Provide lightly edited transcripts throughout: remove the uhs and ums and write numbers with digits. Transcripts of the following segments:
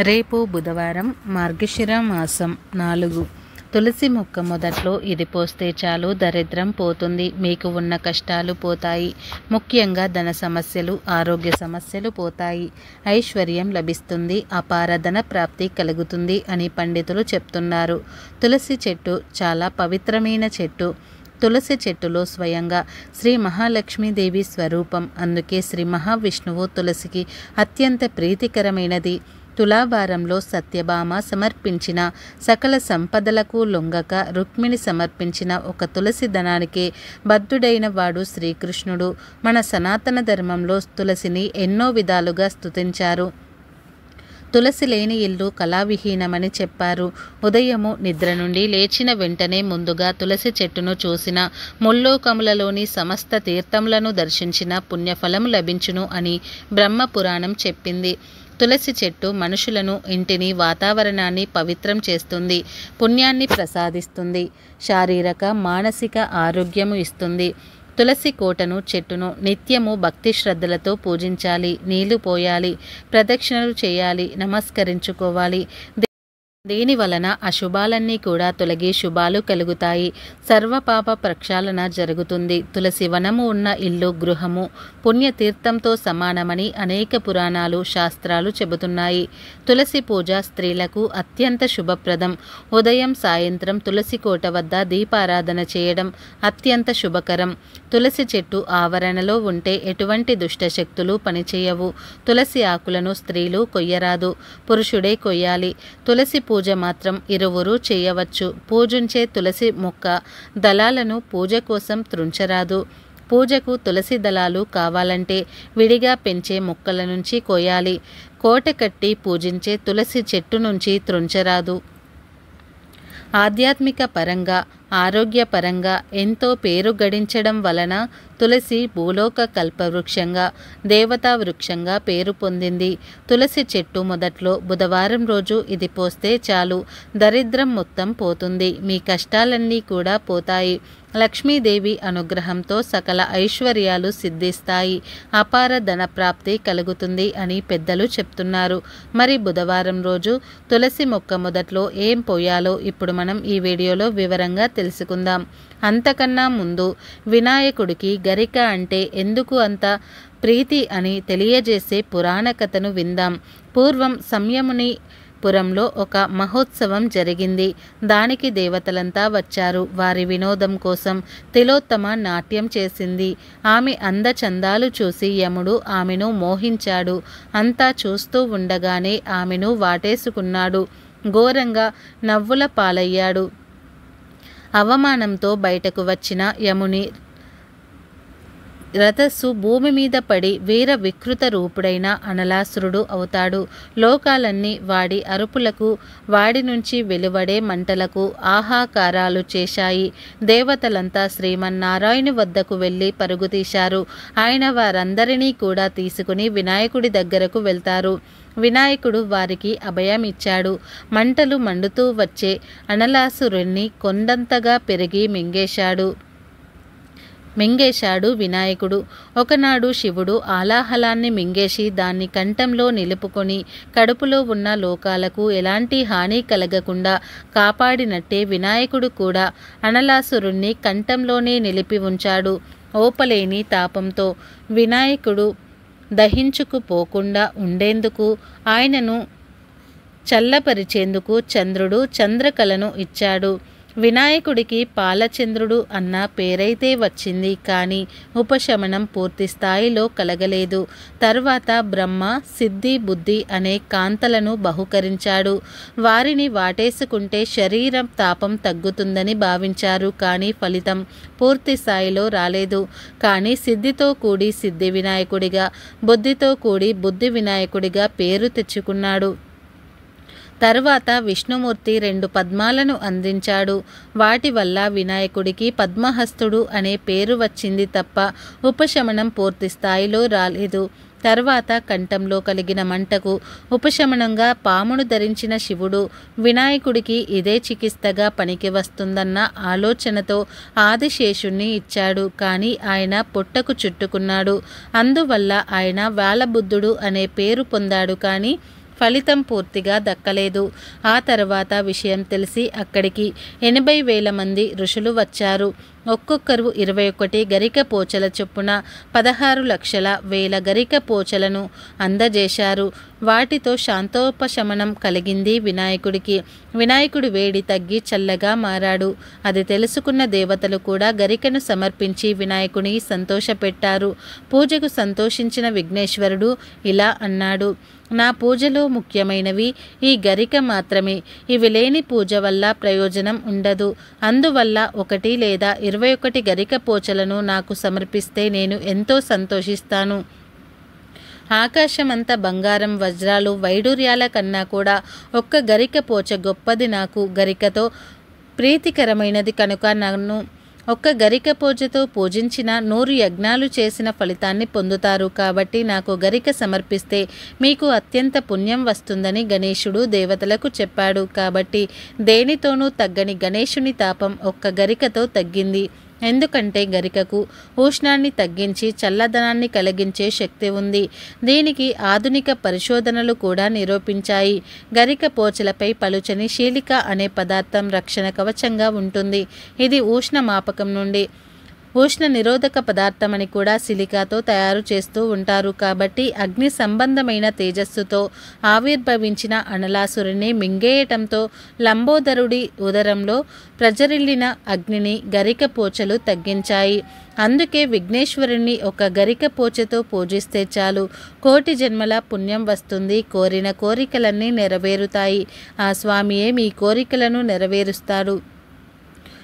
రేపు బుధవారం మార్గశిర మాసం 4. తులసి మొక్క మొదట్లో ఇది పోస్తే చాలు దరిద్రం పోతుంది. మీకు ఉన్న కష్టాలు పోతాయి. ముఖ్యంగా ధన సమస్యలు, ఆరోగ్య సమస్యలు పోతాయి. ఐశ్వర్యం లభిస్తుంది. అపార ధన ప్రాప్తి కలుగుతుంది అని పండితులు చెప్తున్నారు. తులసి చెట్టు చాలా పవిత్రమైన చెట్టు. తులసి చెట్టులో స్వయంగా శ్రీ మహాలక్ష్మీదేవి స్వరూపం. అందుకే శ్రీ మహావిష్ణువు తులసికి అత్యంత ప్రీతికరమైనది. తులాభారంలో సత్యభామ సమర్పించిన సకల సంపదలకు లొంగక రుక్మిణి సమర్పించిన ఒక తులసి దళానికే బద్ధుడైన వాడు శ్రీకృష్ణుడు. మన సనాతన ధర్మంలో తులసిని ఎన్నో విధాలుగా స్తుతించారు. తులసి లేని ఇల్లు కళావిహీనమని చెప్పారు. ఉదయము నిద్ర నుండి లేచిన వెంటనే ముందుగా తులసి చెట్టును చూసిన ముల్లోకములలోని సమస్త తీర్థములను దర్శించిన పుణ్యఫలము లభించును అని బ్రహ్మపురాణం చెప్పింది. తులసి చెట్టు మనుషులను, ఇంటిని, వాతావరణాన్ని పవిత్రం చేస్తుంది. పుణ్యాన్ని ప్రసాదిస్తుంది. శారీరక, మానసిక ఆరోగ్యము ఇస్తుంది. తులసి కోటను, చెట్టును నిత్యము భక్తి శ్రద్ధలతో పూజించాలి. నీళ్లు పోయాలి, ప్రదక్షిణలు చేయాలి, నమస్కరించుకోవాలి. దీని వలన అశుభాలన్నీ కూడా తొలగి శుభాలు కలుగుతాయి. సర్వపాప ప్రక్షాళన జరుగుతుంది. తులసి వనము ఉన్న ఇల్లు, గృహము పుణ్యతీర్థంతో సమానమని అనేక పురాణాలు, శాస్త్రాలు చెబుతున్నాయి. తులసి పూజ స్త్రీలకు అత్యంత శుభప్రదం. ఉదయం, సాయంత్రం తులసి కోట వద్ద దీపారాధన చేయడం అత్యంత శుభకరం. తులసి చెట్టు ఆవరణలో ఉంటే ఎటువంటి దుష్టశక్తులు పనిచేయవు. తులసి ఆకులను స్త్రీలు కొయ్యరాదు, పురుషుడే కొయ్యాలి. తులసి పూజ మాత్రం ఇరువురు చేయవచ్చు. పూజించే తులసి మొక్క దళాలను పూజ కోసం త్రుంచరాదు. పూజకు తులసి దళాలు కావాలంటే విడిగా పెంచే మొక్కల నుంచి కోయాలి. కోట కట్టి పూజించే తులసి చెట్టు నుంచి త్రుంచరాదు. ఆధ్యాత్మిక పరంగా, ఆరోగ్యపరంగా ఎంతో పేరు గడించడం వలన తులసి భూలోక కల్పవృక్షంగా, దేవతా వృక్షంగా పేరు పొందింది. తులసి చెట్టు మొదట్లో బుధవారం రోజు ఇది పోస్తే చాలు దరిద్రం మొత్తం పోతుంది. మీ కష్టాలన్నీ కూడా పోతాయి. లక్ష్మీదేవి అనుగ్రహంతో సకల ఐశ్వర్యాలు సిద్ధిస్తాయి. అపార ధన ప్రాప్తి కలుగుతుంది అని పెద్దలు చెప్తున్నారు. మరి బుధవారం రోజు తులసి మొక్క మొదట్లో ఏం పోయాలో ఇప్పుడు మనం ఈ వీడియోలో వివరంగా తెలుసుకుందాం. అంతకన్నా ముందు వినాయకుడికి గరిక అంటే ఎందుకు అంత ప్రీతి అని తెలియజేసే పురాణ కథను విందాం. పూర్వం సంయముని పురంలో ఒక మహోత్సవం జరిగింది. దానికి దేవతలంతా వచ్చారు. వారి వినోదం కోసం తిలోత్తమ నాట్యం చేసింది. ఆమె అందచందాలు చూసి యముడు ఆమెను మోహించాడు. అంతా చూస్తూ ఉండగానే ఆమెను వాటేసుకున్నాడు. ఘోరంగా నవ్వుల పాలయ్యాడు. అవమానంతో బయటకు వచ్చిన యముని రథస్సు భూమి మీద పడి వీర వికృత రూపుడైన అనలాసురుడు అవుతాడు. లోకాలన్నీ వాడి అరుపులకు, వాడి నుంచి వెలువడే మంటలకు ఆహాకారాలు చేశాయి. దేవతలంతా శ్రీమన్నారాయణు వద్దకు వెళ్ళి పరుగుతీశారు. ఆయన వారందరినీ కూడా తీసుకుని వినాయకుడి దగ్గరకు వెళ్తారు. వినాయకుడు వారికి అభయం ఇచ్చాడు. మంటలు మండుతూ వచ్చే అనలాసురుణ్ణి కొండంతగా పెరిగి మింగేశాడు వినాయకుడు. ఒకనాడు శివుడు ఆలాహలాన్ని మింగేసి దాన్ని కంఠంలో నిలుపుకొని కడుపులో ఉన్న లోకాలకు ఎలాంటి హాని కలగకుండా కాపాడినట్టే వినాయకుడు కూడా అనలాసురుణ్ణి కంఠంలోనే నిలిపి ఉంచాడు. ఓపలేని తాపంతో వినాయకుడు దహించుకుపోకుండా ఉండేందుకు, ఆయనను చల్లపరిచేందుకు చంద్రుడు చంద్రకళను ఇచ్చాడు. వినాయకుడికి పాలచంద్రుడు అన్న పేరైతే వచ్చింది, కానీ ఉపశమనం పూర్తి స్థాయిలో కలగలేదు. తర్వాత బ్రహ్మ సిద్ధి, బుద్ధి అనే కాంతలను బహుకరించాడు. వారిని వాటేసుకుంటే శరీరం తాపం తగ్గుతుందని భావించారు, కానీ ఫలితం పూర్తి స్థాయిలో రాలేదు. కానీ సిద్ధితో కూడి సిద్ధి వినాయకుడిగా, బుద్ధితో కూడి బుద్ధి వినాయకుడిగా పేరు తెచ్చుకున్నాడు. తర్వాత విష్ణుమూర్తి 2 పద్మాలను అందించాడు. వాటి వల్ల వినాయకుడికి పద్మహస్తుడు అనే పేరు వచ్చింది తప్ప ఉపశమనం పూర్తి స్థాయిలో రాలేదు. తర్వాత కంఠంలో కలిగిన మంటకు ఉపశమనంగా పామును ధరించిన శివుడు వినాయకుడికి ఇదే చికిత్సగా పనికి వస్తుందన్న ఆలోచనతో ఆదిశేషుణ్ణి ఇచ్చాడు. కానీ ఆయన పొట్టకు చుట్టుకున్నాడు. అందువల్ల ఆయన వేలబుద్ధుడు అనే పేరు పొందాడు. కానీ ఫలితం పూర్తిగా దక్కలేదు. ఆ తర్వాత విషయం తెలిసి అక్కడికి 80,000 మంది ఋషులు వచ్చారు. ఒక్కొక్కరు 21 గరిక పోచల చొప్పున 16,00,000 గరిక పోచలను అందజేశారు. వాటితో శాంతోపశమనం కలిగింది వినాయకుడికి. వినాయకుడి వేడి తగ్గి చల్లగా మారాడు. అది తెలుసుకున్న దేవతలు కూడా గరికను సమర్పించి వినాయకుని సంతోషపెట్టారు. పూజకు సంతోషించిన విఘ్నేశ్వరుడు ఇలా అన్నాడు: నా పూజలో ముఖ్యమైనవి ఈ గరిక మాత్రమే. ఇవి లేని పూజ వల్ల ప్రయోజనం ఉండదు. అందువల్ల 1 లేదా 21 గరిక పోచలను నాకు సమర్పిస్తే నేను ఎంతో సంతోషిస్తాను. ఆకాశమంతా బంగారం, వజ్రాలు, వైడూర్యాల కన్నా కూడా ఒక్క గరిక పోచ గొప్పది. నాకు గరికతో ప్రీతికరమైనది కనుక నన్ను ఒక్క గరిక పూజతో పూజించిన 100 యజ్ఞాలు చేసిన ఫలితాన్ని పొందుతారు. కాబట్టి నాకు గరిక సమర్పిస్తే మీకు అత్యంత పుణ్యం వస్తుందని గణేశుడు దేవతలకు చెప్పాడు. కాబట్టి దేనితోనూ తగ్గని గణేశుని తాపం ఒక్క గరికతో తగ్గింది. ఎందుకంటే గరికకు ఉష్ణాన్ని తగ్గించి చల్లదనాన్ని కలిగించే శక్తి ఉంది. దీనికి ఆధునిక పరిశోధనలు కూడా నిరూపించాయి. గరిక పోచలపై పలుచని శీలిక అనే పదార్థం రక్షణ కవచంగా ఉంటుంది. ఇది ఉష్ణమాపకం నుండి ఉష్ణ నిరోధక పదార్థమని కూడా సిలికాతో తయారు చేస్తూ ఉంటారు. కాబట్టి అగ్ని సంబంధమైన తేజస్సుతో ఆవిర్భవించిన అనలాసురుని మింగేయటంతో లంబోదరుడి ఉదరంలో ప్రజ్వరిల్లిన అగ్నిని గరిక పోచలు తగ్గించాయి. అందుకే విఘ్నేశ్వరుణ్ణి ఒక గరిక పోచతో పూజిస్తే చాలు, 1,000,000 జన్మల పుణ్యం వస్తుంది. కోరిన కోరికలన్నీ నెరవేరుతాయి. ఆ స్వామియే మీ కోరికలను నెరవేరుస్తాడు.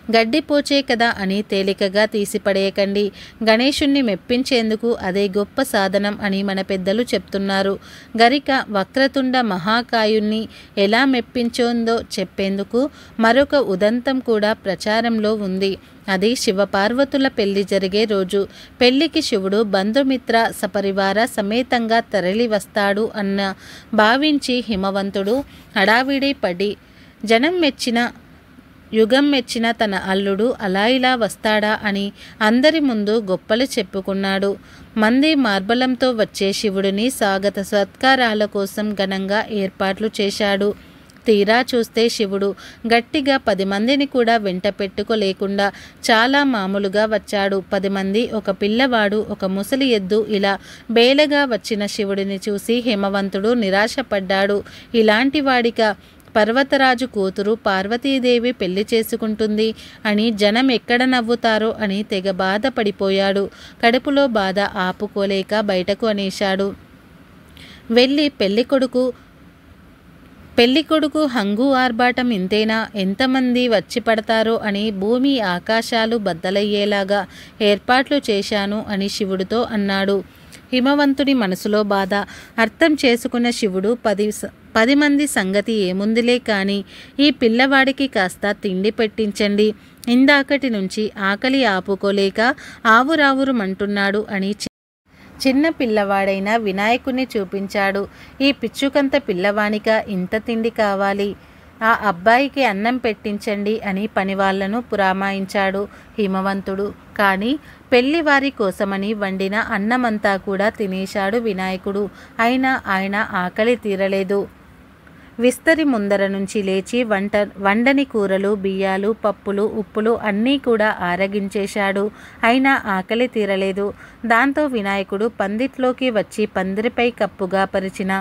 గడ్డిపోచే కదా అని తేలికగా తీసిపడేయకండి. గణేశుణ్ణి మెప్పించేందుకు అదే గొప్ప సాధనం అని మన పెద్దలు చెప్తున్నారు. గరిక వక్రతుండ మహాకాయుణ్ణి ఎలా మెప్పించోందో చెప్పేందుకు మరొక ఉదంతం కూడా ప్రచారంలో ఉంది. అది శివపార్వతుల పెళ్లి జరిగే రోజు. పెళ్లికి శివుడు బంధుమిత్ర సపరివార సమేతంగా తరలి వస్తాడు అన్న భావించి హిమవంతుడు హడావిడి పడి యుగం మెచ్చిన తన అల్లుడు అలా ఇలా వస్తాడా అని అందరి ముందు గొప్పలు చెప్పుకున్నాడు. మంది మార్బలంతో వచ్చే శివుడిని స్వాగత సత్కారాల కోసం ఘనంగా ఏర్పాట్లు చేశాడు. తీరా చూస్తే శివుడు గట్టిగా 10 మందిని కూడా వెంట పెట్టుకోలేకుండా చాలా మామూలుగా వచ్చాడు. 10 మంది, ఒక పిల్లవాడు, ఒక ముసలి ఎద్దు ఇలా బేలగా వచ్చిన శివుడిని చూసి హిమవంతుడు నిరాశపడ్డాడు. ఇలాంటి వాడిక పర్వతరాజు కూతురు పార్వతీదేవి పెళ్లి చేసుకుంటుంది అని జనం ఎక్కడ నవ్వుతారో అని తెగ బాధపడిపోయాడు. కడుపులో బాధ ఆపుకోలేక బయటకు అనేశాడు. వెళ్ళి పెళ్ళికొడుకు హంగు ఆర్భాటం ఇంతేనా, ఎంతమంది వచ్చి పడతారో అని భూమి ఆకాశాలు బద్దలయ్యేలాగా ఏర్పాట్లు చేశాను అని శివుడితో అన్నాడు. హిమవంతుడి మనసులో బాధ అర్థం చేసుకున్న శివుడు 10 మంది సంగతి ఏముందిలే కానీ ఈ పిల్లవాడికి కాస్త తిండి పెట్టించండి, ఇందాకటి నుంచి ఆకలి ఆపుకోలేక ఆవురావురుమంటున్నాడు అని చిన్న పిల్లవాడైన వినాయకుని చూపించాడు. ఈ పిచ్చుకంత పిల్లవానిక ఇంత తిండి కావాలి, ఆ అబ్బాయికి అన్నం పెట్టించండి అని పనివాళ్లను పురామాయించాడు హిమవంతుడు. కానీ పెళ్లివారి కోసమని వండిన అన్నమంతా కూడా తినేశాడు వినాయకుడు. అయినా ఆయన ఆకలి తీరలేదు. విస్తరి ముందర నుంచి లేచి వండని కూరలు, బియ్యాలు, పప్పులు, ఉప్పులు అన్నీ కూడా ఆరగించేశాడు. అయినా ఆకలి తీరలేదు. దాంతో వినాయకుడు పందిట్లోకి వచ్చి పందిరిపై కప్పుగా పరిచిన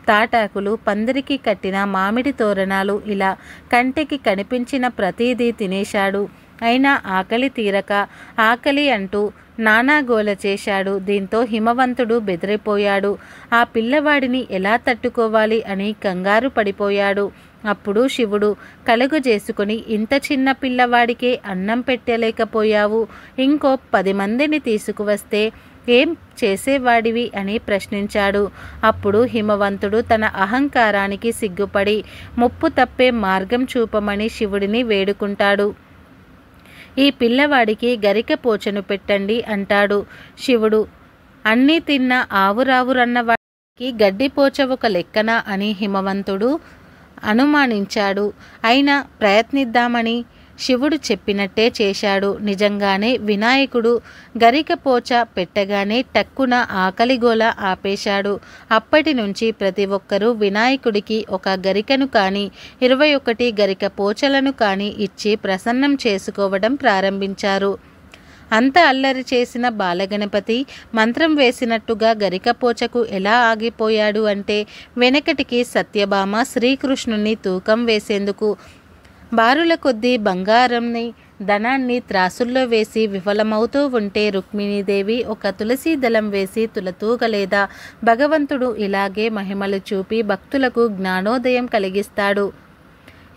తాటాకులు, పందిరికి కట్టిన మామిడి తోరణాలు ఇలా కంటికి కనిపించిన ప్రతిదీ తినేశాడు. అయినా ఆకలి తీరక ఆకలి అంటూ నానాగోల చేశాడు. దీంతో హిమవంతుడు బెదిరిపోయాడు. ఆ పిల్లవాడిని ఎలా తట్టుకోవాలి అని కంగారు పడిపోయాడు. అప్పుడు శివుడు కలుగజేసుకుని, ఇంత చిన్న పిల్లవాడికే అన్నం పెట్టలేకపోయావు, ఇంకో 10 మందిని తీసుకువస్తే ఏం చేసేవాడివి అని ప్రశ్నించాడు. అప్పుడు హిమవంతుడు తన అహంకారానికి సిగ్గుపడి ముప్పు తప్పే మార్గం చూపమని శివుడిని వేడుకుంటాడు. ఈ పిల్లవాడికి గరిక పోచను పెట్టండి అంటాడు. శివుడు అన్నీ తిన్న ఆవురావురన్నవాడికి గడ్డిపోచ ఒక లెక్కన అని హిమవంతుడు అనుమానించాడు. అయినా ప్రయత్నిద్దామని శివుడు చెప్పినట్టే చేశాడు. నిజంగానే వినాయకుడు గరికపోచ పెట్టగానే టక్కున ఆకలిగోల ఆపేశాడు. అప్పటి నుంచి ప్రతి ఒక్కరూ వినాయకుడికి ఒక గరికను కానీ 21 గరిక పోచలను కానీ ఇచ్చి ప్రసన్నం చేసుకోవడం ప్రారంభించారు. అంత అల్లరి చేసిన బాలగణపతి మంత్రం వేసినట్టుగా గరికపోచకు ఎలా ఆగిపోయాడు అంటే వెనకటికి సత్యభామ శ్రీకృష్ణుని తూకం వేసేందుకు బారుల కొద్దీ బంగారంని ధనాన్ని త్రాసుల్లో వేసి విఫలమవుతూ ఉంటే రుక్మిణీదేవి ఒక తులసి దళం వేసి తులతూగలేదా? భగవంతుడు ఇలాగే మహిమలు చూపి భక్తులకు జ్ఞానోదయం కలిగిస్తాడు.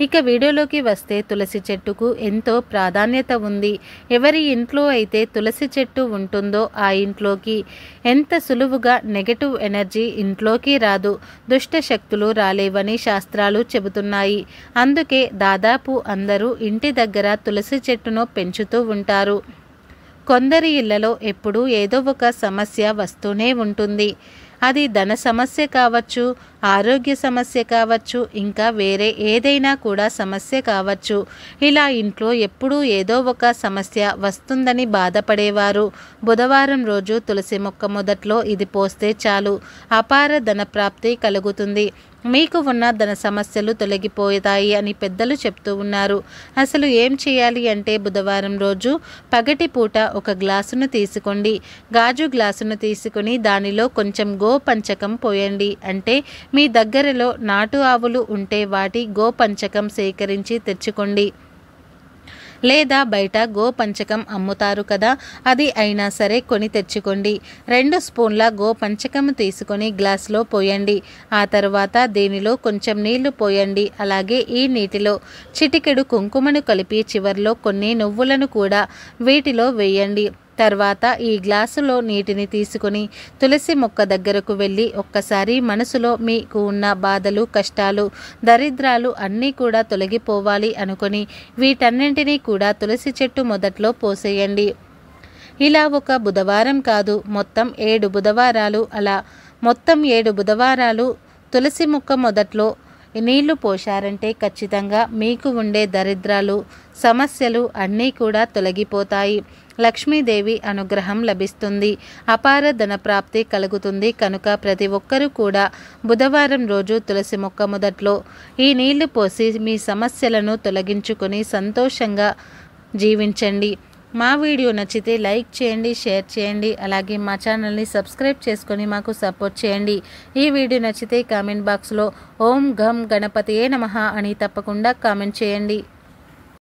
ఇక వీడియోలోకి వస్తే తులసి చెట్టుకు ఎంతో ప్రాధాన్యత ఉంది. ఎవరి ఇంట్లో అయితే తులసి చెట్టు ఉంటుందో ఆ ఇంట్లోకి ఎంత సులువుగా నెగటివ్ ఎనర్జీ ఇంట్లోకి రాదు, దుష్ట శక్తులు రాలేవని శాస్త్రాలు చెబుతున్నాయి. అందుకే దాదాపు అందరూ ఇంటి దగ్గర తులసి చెట్టును పెంచుతూ ఉంటారు. కొందరి ఇళ్లలో ఎప్పుడూ ఏదో ఒక సమస్య వస్తూనే ఉంటుంది. అది ధన సమస్య కావచ్చు, ఆరోగ్య సమస్య కావచ్చు, ఇంకా వేరే ఏదైనా కూడా సమస్య కావచ్చు. ఇలా ఇంట్లో ఎప్పుడూ ఏదో ఒక సమస్య వస్తుందని బాధపడేవారు బుధవారం రోజు తులసి మొక్క మొదట్లో ఇది పోస్తే చాలు అపార ధన ప్రాప్తి కలుగుతుంది. మీకు ఉన్న ధన సమస్యలు తొలగిపోతాయి అని పెద్దలు చెప్తూ ఉన్నారు. అసలు ఏం చేయాలి అంటే బుధవారం రోజు పగటిపూట ఒక గ్లాసును తీసుకోండి. గాజు గ్లాసును తీసుకుని దానిలో కొంచెం గోపంచకం పోయండి. అంటే మీ దగ్గరలో నాటు ఆవులు ఉంటే వాటి గోపంచకం సేకరించి తెచ్చుకోండి. లేదా బయట గోపంచకం అమ్ముతారు కదా, అది అయినా సరే కొని తెచ్చుకోండి. 2 స్పూన్ల గోపంచకం తీసుకొని గ్లాసులో పోయండి. ఆ తర్వాత దీనిలో కొంచెం నీళ్లు పోయండి. అలాగే ఈ నీటిలో చిటికెడు కుంకుమను కలిపి చివర్లో కొన్ని నువ్వులను కూడా వీటిలో వేయండి. తర్వాత ఈ గ్లాసులో నీటిని తీసుకుని తులసి మొక్క దగ్గరకు వెళ్ళి ఒక్కసారి మనసులో మీకు ఉన్న బాధలు, కష్టాలు, దరిద్రాలు అన్నీ కూడా తొలగిపోవాలి అనుకొని వీటన్నింటినీ కూడా తులసి చెట్టు మొదట్లో పోసేయండి. ఇలా ఒక బుధవారం కాదు, మొత్తం 7 బుధవారాలు, అలా మొత్తం 7 బుధవారాలు తులసి మొక్క మొదట్లో నీళ్లు పోశారంటే ఖచ్చితంగా మీకు ఉండే దరిద్రాలు, సమస్యలు అన్నీ కూడా తొలగిపోతాయి. లక్ష్మీదేవి అనుగ్రహం లభిస్తుంది. అపార ధన ప్రాప్తి కలుగుతుంది. కనుక ప్రతి ఒక్కరూ కూడా బుధవారం రోజు తులసి మొక్క మొదట్లో ఈ నీళ్లు పోసి మీ సమస్యలను తొలగించుకొని సంతోషంగా జీవించండి. మా వీడియో నచ్చితే లైక్ చేయండి, షేర్ చేయండి. అలాగే మా ఛానల్ని సబ్స్క్రైబ్ చేసుకొని మాకు సపోర్ట్ చేయండి. ఈ వీడియో నచ్చితే కామెంట్ బాక్స్లో ఓం గం గణపతియే నమః అని తప్పకుండా కామెంట్ చేయండి.